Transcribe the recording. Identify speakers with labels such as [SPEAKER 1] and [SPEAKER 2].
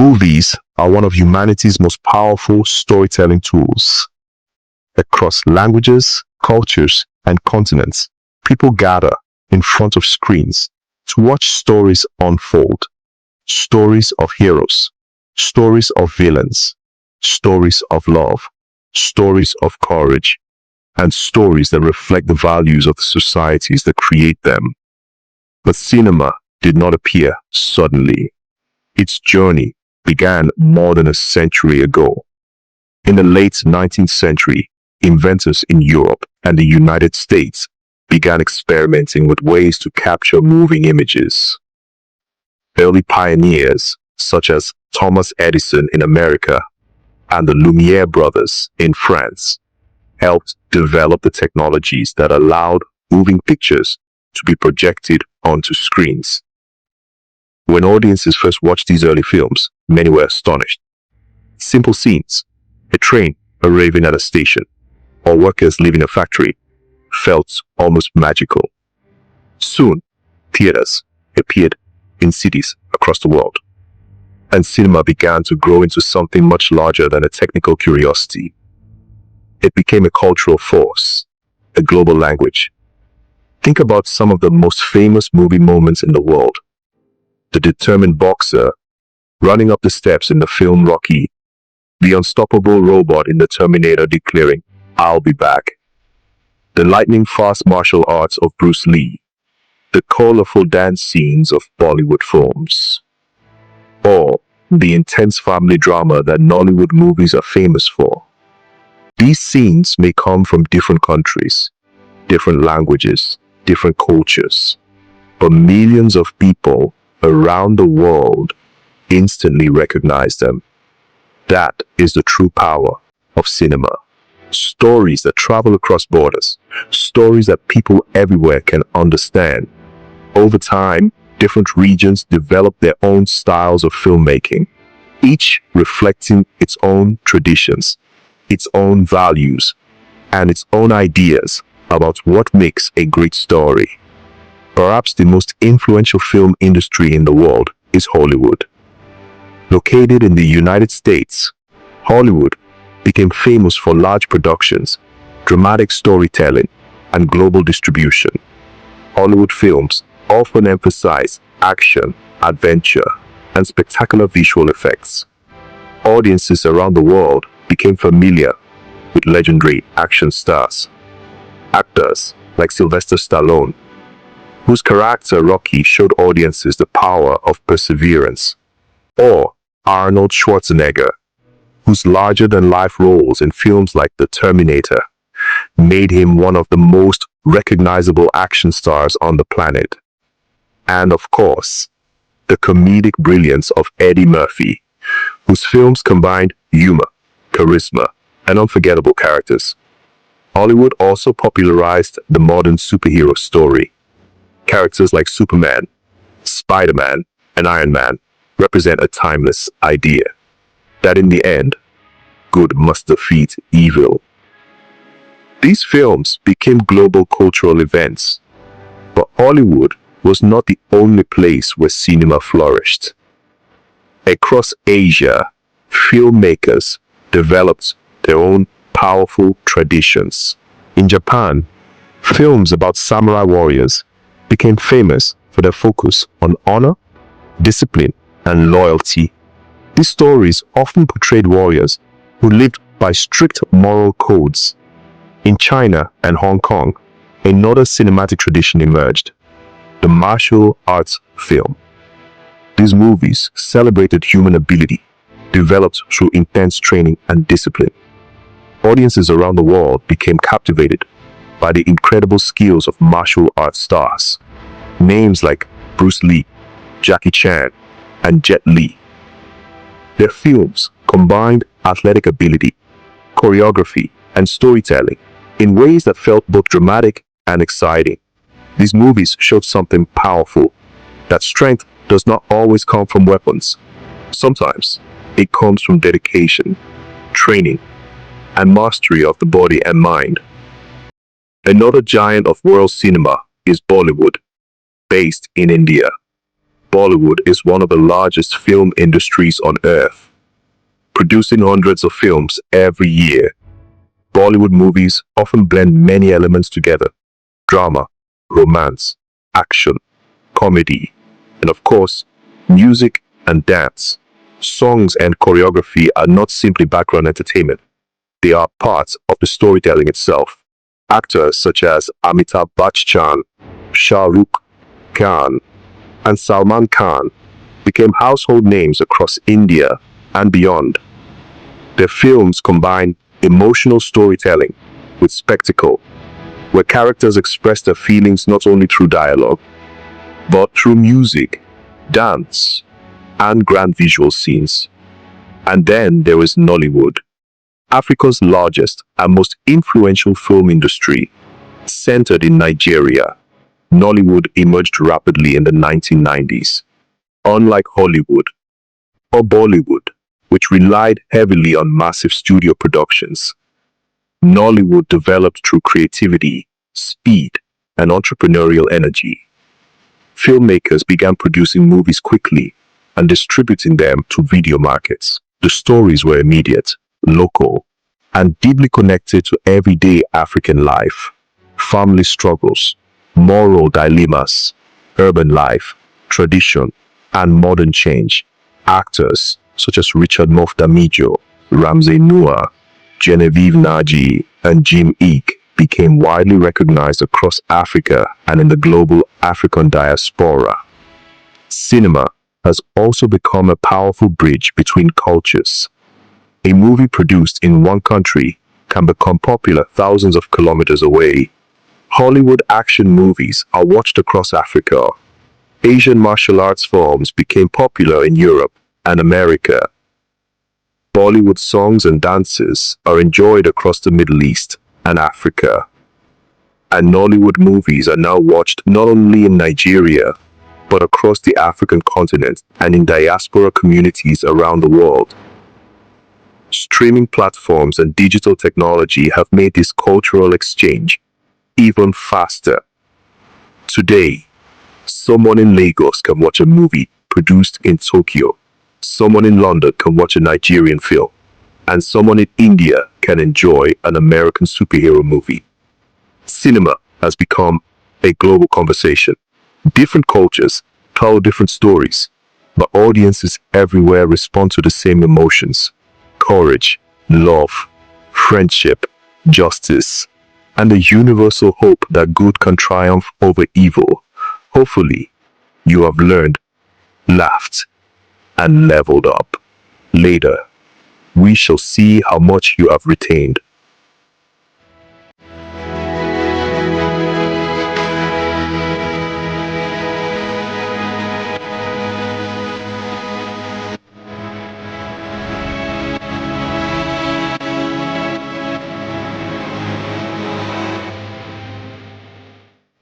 [SPEAKER 1] Movies are one of humanity's most powerful storytelling tools. Across languages, cultures, and continents, people gather in front of screens to watch stories unfold. Stories of heroes, stories of villains, stories of love, stories of courage, and stories that reflect the values of the societies that create them. But cinema did not appear suddenly. Its journey began more than a century ago. In the late 19th century, inventors in Europe and the United States began experimenting with ways to capture moving images. Early pioneers, such as Thomas Edison in America and the Lumiere brothers in France, helped develop the technologies that allowed moving pictures to be projected onto screens. When audiences first watched these early films, many were astonished. Simple scenes, a train arriving at a station, or workers leaving a factory, felt almost magical. Soon, theaters appeared in cities across the world, and cinema began to grow into something much larger than a technical curiosity. It became a cultural force, a global language. Think about some of the most famous movie moments in the world. The determined boxer running up the steps in the film Rocky, the unstoppable robot in the Terminator declaring, "I'll be back," the lightning-fast martial arts of Bruce Lee, the colorful dance scenes of Bollywood films, or the intense family drama that Nollywood movies are famous for. These scenes may come from different countries, different languages, different cultures, but millions of people around the world instantly recognize them. That is the true power of cinema. Stories that travel across borders, stories that people everywhere can understand. Over time, different regions develop their own styles of filmmaking, each reflecting its own traditions, its own values, and its own ideas about what makes a great story. Perhaps the most influential film industry in the world is Hollywood. Located in the United States, Hollywood became famous for large productions, dramatic storytelling, and global distribution. Hollywood films often emphasize action, adventure, and spectacular visual effects. Audiences around the world became familiar with legendary action stars. Actors like Sylvester Stallone, whose character Rocky showed audiences the power of perseverance, or Arnold Schwarzenegger, whose larger-than-life roles in films like The Terminator made him one of the most recognizable action stars on the planet. And of course, the comedic brilliance of Eddie Murphy, whose films combined humor, charisma, and unforgettable characters. Hollywood also popularized the modern superhero story. Characters like Superman, Spider-Man, and Iron Man represent a timeless idea that in the end, good must defeat evil. These films became global cultural events, but Hollywood was not the only place where cinema flourished. Across Asia, filmmakers developed their own powerful traditions. In Japan, films about samurai warriors became famous for their focus on honor, discipline, and loyalty. These stories often portrayed warriors who lived by strict moral codes. In China and Hong Kong, another cinematic tradition emerged, the martial arts film. These movies celebrated human ability, developed through intense training and discipline. Audiences around the world became captivated by the incredible skills of martial arts stars. Names like Bruce Lee, Jackie Chan, and Jet Li. Their films combined athletic ability, choreography, and storytelling in ways that felt both dramatic and exciting. These movies showed something powerful, that strength does not always come from weapons. Sometimes it comes from dedication, training, and mastery of the body and mind. Another giant of world cinema is Bollywood, based in India. Bollywood is one of the largest film industries on earth, producing hundreds of films every year. Bollywood movies often blend many elements together: drama, romance, action, comedy, and of course, music and dance. Songs and choreography are not simply background entertainment. They are parts of the storytelling itself. Actors such as Amitabh Bachchan, Shah Rukh Khan, and Salman Khan became household names across India and beyond. Their films combine emotional storytelling with spectacle, where characters express their feelings not only through dialogue, but through music, dance, and grand visual scenes. And then there is Nollywood, Africa's largest and most influential film industry. Centered in Nigeria, Nollywood emerged rapidly in the 1990s. Unlike Hollywood or Bollywood, which relied heavily on massive studio productions, Nollywood developed through creativity, speed, and entrepreneurial energy. Filmmakers began producing movies quickly and distributing them to video markets. The stories were immediate, local, and deeply connected to everyday African life. Family struggles, moral dilemmas, urban life, tradition, and modern change. Actors such as Richard Moff Damijo, Ramsey Nouah, Genevieve Nnaji, and Jim Eek became widely recognized across Africa and in the global African diaspora. Cinema has also become a powerful bridge between cultures. A movie produced in one country can become popular thousands of kilometers away. Hollywood action movies are watched across Africa. Asian martial arts films became popular in Europe and America. Bollywood songs and dances are enjoyed across the Middle East and Africa. And Nollywood movies are now watched not only in Nigeria, but across the African continent and in diaspora communities around the world. Streaming platforms and digital technology have made this cultural exchange even faster. Today, someone in Lagos can watch a movie produced in Tokyo. Someone in London can watch a Nigerian film. And someone in India can enjoy an American superhero movie. Cinema has become a global conversation. Different cultures tell different stories, but audiences everywhere respond to the same emotions: courage, love, friendship, justice, and the universal hope that good can triumph over evil. Hopefully, you have learned, laughed, and leveled up. Later, we shall see how much you have retained.